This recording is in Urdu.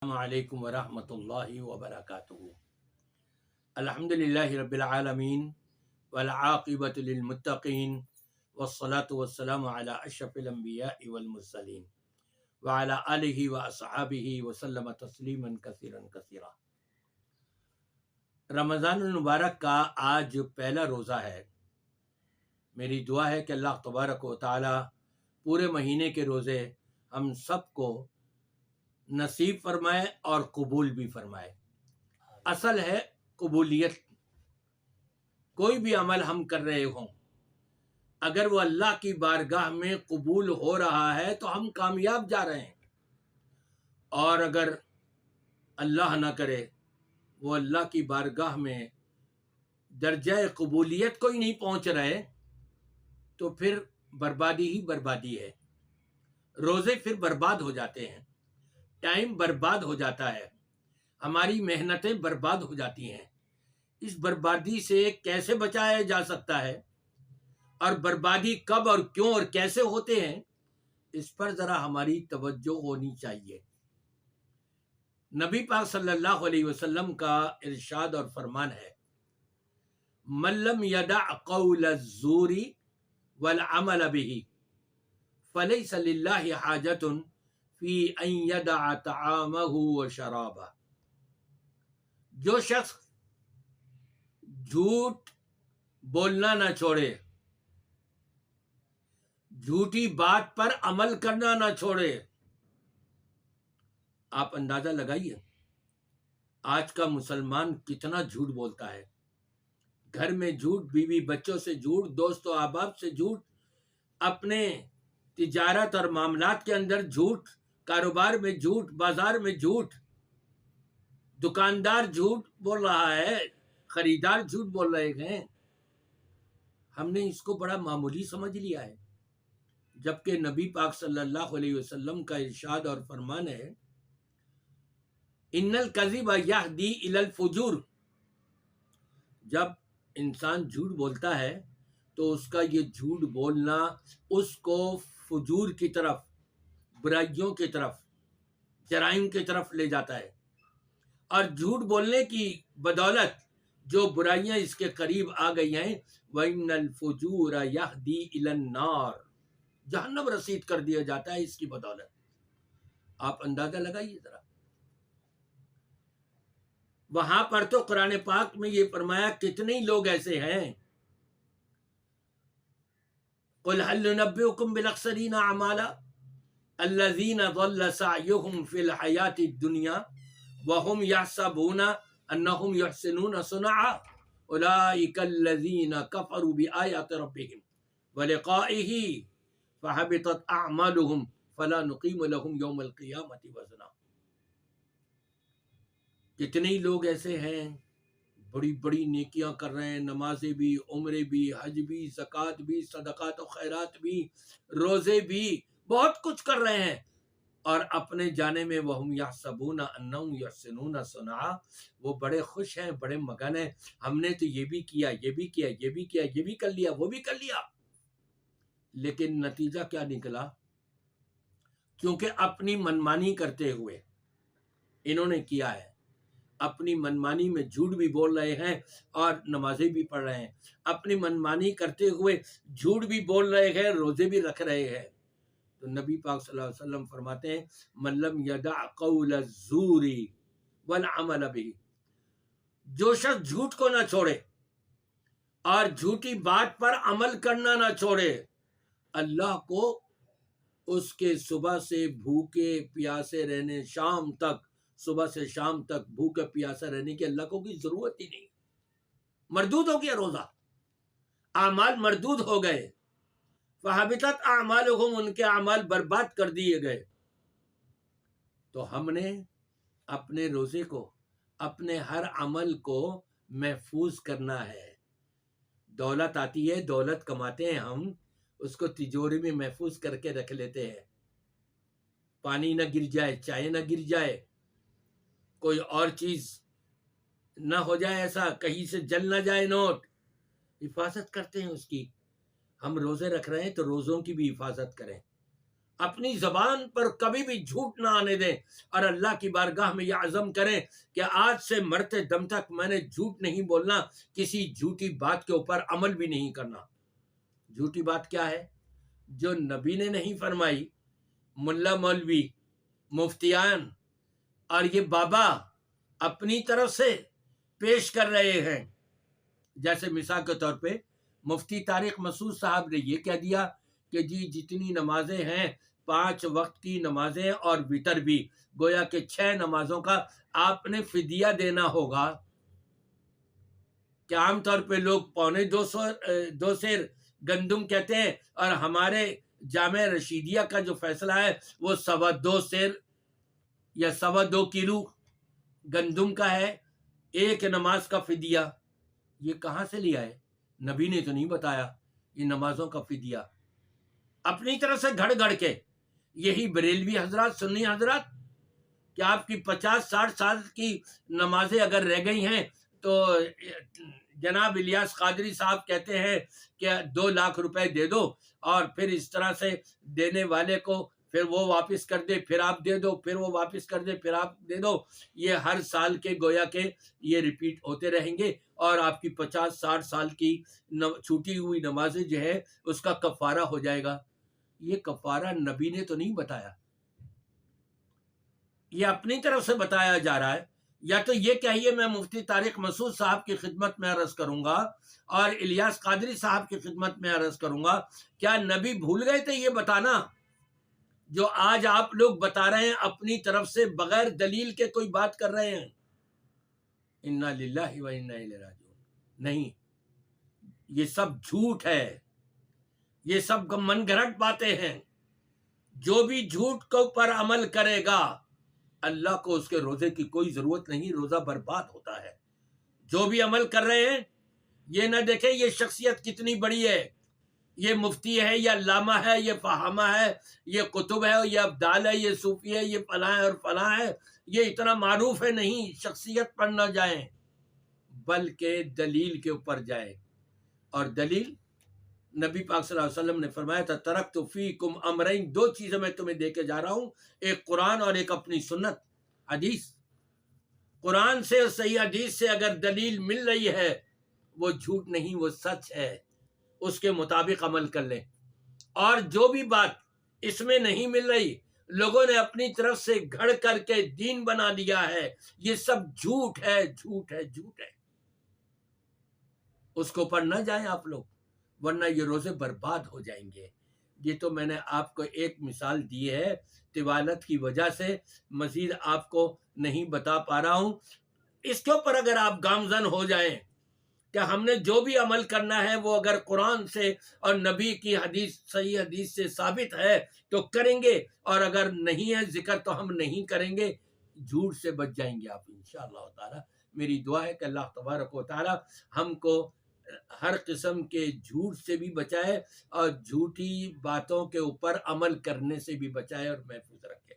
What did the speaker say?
السلام علیکم ورحمۃ اللہ وبرکاتہ۔ الحمدللہ رب العالمین والعاقبۃ للمتقین والصلاة والسلام علی اشرف الانبیاء والمرسلین وعلی آلہ واصحابہ وسلم تسلیما کثیرا کثیرا۔ رمضان المبارک کا آج پہلا روزہ ہے۔ میری دعا ہے کہ اللہ تبارک و تعالی پورے مہینے کے روزے ہم سب کو نصیب فرمائے اور قبول بھی فرمائے۔ اصل ہے قبولیت۔ کوئی بھی عمل ہم کر رہے ہوں، اگر وہ اللہ کی بارگاہ میں قبول ہو رہا ہے تو ہم کامیاب جا رہے ہیں، اور اگر اللہ نہ کرے وہ اللہ کی بارگاہ میں درجہ قبولیت کو ہی نہیں پہنچ رہے تو پھر بربادی ہی بربادی ہے۔ روزے پھر برباد ہو جاتے ہیں، ٹائم برباد ہو جاتا ہے، ہماری محنتیں برباد ہو جاتی ہیں۔ اس بربادی سے کیسے بچایا جا سکتا ہے، اور بربادی کب اور کیوں اور کیسے ہوتے ہیں، اس پر ذرا ہماری توجہ ہونی چاہیے۔ نبی پاک صلی اللہ علیہ وسلم کا ارشاد اور فرمان ہے، من لم یدع قول الزور والعمل به فلیس للہ حاجۃ فی ان یدع طعامہ و شرابہ۔ جو شخص جھوٹ بولنا نہ چھوڑے، جھوٹی بات پر عمل کرنا نہ چھوڑے۔ آپ اندازہ لگائیے آج کا مسلمان کتنا جھوٹ بولتا ہے۔ گھر میں جھوٹ، بیوی بچوں سے جھوٹ، دوست و احباب سے جھوٹ، اپنے تجارت اور معاملات کے اندر جھوٹ، کاروبار میں جھوٹ، بازار میں جھوٹ، دکاندار جھوٹ بول رہا ہے، خریدار جھوٹ بول رہے ہیں۔ ہم نے اس کو بڑا معمولی سمجھ لیا ہے، جبکہ نبی پاک صلی اللہ علیہ وسلم کا ارشاد اور فرمان ہے، ان الکذب یہدی الی الفجور۔ جب انسان جھوٹ بولتا ہے تو اس کا یہ جھوٹ بولنا اس کو فجور کی طرف، برائیوں کی طرف، جرائم کی طرف لے جاتا ہے، اور جھوٹ بولنے کی بدولت جو برائیاں اس کے قریب آ گئی ہیں، وَإِنَّ الْفُجُورَ يَهْدِي إِلَى النَّارِ، جہنم رسید کر دیا جاتا ہے اس کی بدولت۔ آپ اندازہ لگائیے ذرا۔ وہاں پر تو قرآن پاک میں یہ فرمایا، کتنے ہی لوگ ایسے ہیں، قُلْ هَلْ نُنَبِّئُكُمْ بِالْأَخْسَرِينَ أَعْمَالًا الَّذِينَ ضَلَّ سَعْيُهُمْ فِي الْحَيَاةِ الدُّنْيَا وَهُمْ يَحْسَبُونَ أَنَّهُمْ يُحْسِنُونَ صُنْعًا أُولَئِكَ الَّذِينَ كَفَرُوا بِآيَاتِ رَبِّهِمْ وَلِقَائِهِ فَحَبِطَتْ أَعْمَالُهُمْ فَلَا نُقِيمُ لَهُمْ يَوْمَ الْقِيَامَةِ وَزْنًا۔ کتنے ہی لوگ ایسے ہیں، بڑی بڑی نیکیاں کر رہے ہیں، نمازیں بھی، عمرے بھی، حج بھی، زکوٰۃ بھی، صدقات و خیرات بھی، روزے بھی، بہت کچھ کر رہے ہیں، اور اپنے جانے میں وَهُمْ يَحْسَبُونَ أَنَّهُمْ يُحْسِنُونَ صُنْعًا، وہ بڑے خوش ہیں، بڑے مگن ہیں، ہم نے تو یہ بھی کیا، یہ بھی کیا، یہ بھی کیا، یہ بھی کر لیا، وہ بھی کر لیا۔ لیکن نتیجہ کیا نکلا؟ کیونکہ اپنی منمانی کرتے ہوئے انہوں نے کیا ہے، اپنی منمانی میں جھوٹ بھی بول رہے ہیں اور نمازیں بھی پڑھ رہے ہیں، اپنی منمانی کرتے ہوئے جھوٹ بھی بول رہے ہیں، روزے بھی رکھ رہے ہیں۔ تو نبی پاک صلی اللہ علیہ وسلم فرماتے ہیں، من لم یدع قول الزور والعمل به، جو شخص جھوٹ کو نہ چھوڑے اور جھوٹی بات پر عمل کرنا نہ چھوڑے، اللہ کو اس کے صبح سے بھوکے پیاسے رہنے، شام تک، صبح سے شام تک بھوکے پیاسے رہنے کی اللہ کو کوئی ضرورت ہی نہیں۔ مردود ہو گیا روزہ، اعمال مردود ہو گئے، فَحَبِطَتْ أَعْمَالُهُمْ، ان کے اعمال برباد کر دیے گئے۔ تو ہم نے اپنے روزے کو، اپنے ہر عمل کو محفوظ کرنا ہے۔ دولت آتی ہے، دولت کماتے ہیں ہم، اس کو تجوری میں محفوظ کر کے رکھ لیتے ہیں، پانی نہ گر جائے، چائے نہ گر جائے، کوئی اور چیز نہ ہو جائے، ایسا کہیں سے جل نہ جائے نوٹ، حفاظت کرتے ہیں اس کی۔ ہم روزے رکھ رہے ہیں تو روزوں کی بھی حفاظت کریں۔ اپنی زبان پر کبھی بھی جھوٹ نہ آنے دیں اور اللہ کی بارگاہ میں یہ عزم کریں کہ آج سے مرتے دم تک میں نے جھوٹ نہیں بولنا، کسی جھوٹی بات کے اوپر عمل بھی نہیں کرنا۔ جھوٹی بات کیا ہے؟ جو نبی نے نہیں فرمائی، ملا مولوی، مفتیان اور یہ بابا اپنی طرف سے پیش کر رہے ہیں۔ جیسے مثال کے طور پہ مفتی طارق مسعود صاحب نے یہ کہہ دیا کہ جی جتنی نمازیں ہیں 5 وقت کی نمازیں اور وتر بھی، گویا کہ 6 نمازوں کا آپ نے فدیہ دینا ہوگا۔ کہ عام طور پہ لوگ 2.25 سیر گندم کہتے ہیں، اور ہمارے جامع رشیدیہ کا جو فیصلہ ہے وہ 2.25 سیر یا 2.25 کلو گندم کا ہے ایک نماز کا فدیہ۔ یہ کہاں سے لیا ہے؟ نبی نے تو نہیں بتایا یہ نمازوں کا فدیہ، اپنی طرف سے گھڑ گھڑ کے۔ یہی بریلوی حضرات، سنی حضرات، کہ آپ کی 50-60 سال کی نمازیں اگر رہ گئی ہیں تو جناب الیاس قادری صاحب کہتے ہیں کہ 2 لاکھ روپے دے دو، اور پھر اس طرح سے دینے والے کو پھر وہ واپس کر دے، پھر آپ دے دو، پھر وہ واپس کر دے، پھر آپ دے دو۔ یہ ہر سال کے گویا کہ یہ ریپیٹ ہوتے رہیں گے، اور آپ کی 50-60 سال کی چھوٹی ہوئی نمازیں جو ہے اس کا کفارہ ہو جائے گا۔ یہ کفارہ نبی نے تو نہیں بتایا، یہ اپنی طرف سے بتایا جا رہا ہے۔ یا تو یہ کہیے میں مفتی طارق مسعود صاحب کی خدمت میں عرض کروں گا اور الیاس قادری صاحب کی خدمت میں عرض کروں گا، کیا نبی بھول گئے تھے یہ بتانا جو آج آپ لوگ بتا رہے ہیں، اپنی طرف سے بغیر دلیل کے کوئی بات کر رہے ہیں؟ انا للہ و انا الیہ راجعون۔ نہیں، یہ سب جھوٹ ہے، یہ سب من گھڑت باتیں ہیں۔ جو بھی جھوٹ کے اوپر عمل کرے گا اللہ کو اس کے روزے کی کوئی ضرورت نہیں، روزہ برباد ہوتا ہے۔ جو بھی عمل کر رہے ہیں یہ نہ دیکھیں یہ شخصیت کتنی بڑی ہے، یہ مفتی ہے، یہ علامہ ہے، یہ فہامہ ہے، یہ قطب ہے، یہ ابدال ہے، یہ صوفی ہے، یہ فلاں ہے اور فلاں ہے، یہ اتنا معروف ہے۔ نہیں، شخصیت پر نہ جائیں بلکہ دلیل کے اوپر جائیں۔ اور دلیل نبی پاک صلی اللہ علیہ وسلم نے فرمایا تھا ترکت فیکم امرین، 2 چیزیں میں تمہیں دے کے جا رہا ہوں، ایک قرآن اور ایک اپنی سنت حدیث۔ قرآن سے اور صحیح حدیث سے اگر دلیل مل رہی ہے وہ جھوٹ نہیں، وہ سچ ہے، اس کے مطابق عمل کر لیں۔ اور جو بھی بات اس میں نہیں مل رہی، لوگوں نے اپنی طرف سے گھڑ کر کے دین بنا لیا ہے، یہ سب جھوٹ ہے، جھوٹ ہے، جھوٹ ہے۔ اس کے اوپر نہ جائیں آپ لوگ، ورنہ یہ روزے برباد ہو جائیں گے۔ یہ تو میں نے آپ کو ایک مثال دی ہے، طوالت کی وجہ سے مزید آپ کو نہیں بتا پا رہا ہوں۔ اس کے اوپر اگر آپ گامزن ہو جائیں کہ ہم نے جو بھی عمل کرنا ہے وہ اگر قرآن سے اور نبی کی حدیث، صحیح حدیث سے ثابت ہے تو کریں گے، اور اگر نہیں ہے ذکر تو ہم نہیں کریں گے، جھوٹ سے بچ جائیں گے آپ انشاءاللہ تعالی۔ میری دعا ہے کہ اللہ تبارک و تعالی ہم کو ہر قسم کے جھوٹ سے بھی بچائے اور جھوٹی باتوں کے اوپر عمل کرنے سے بھی بچائے اور محفوظ رکھے۔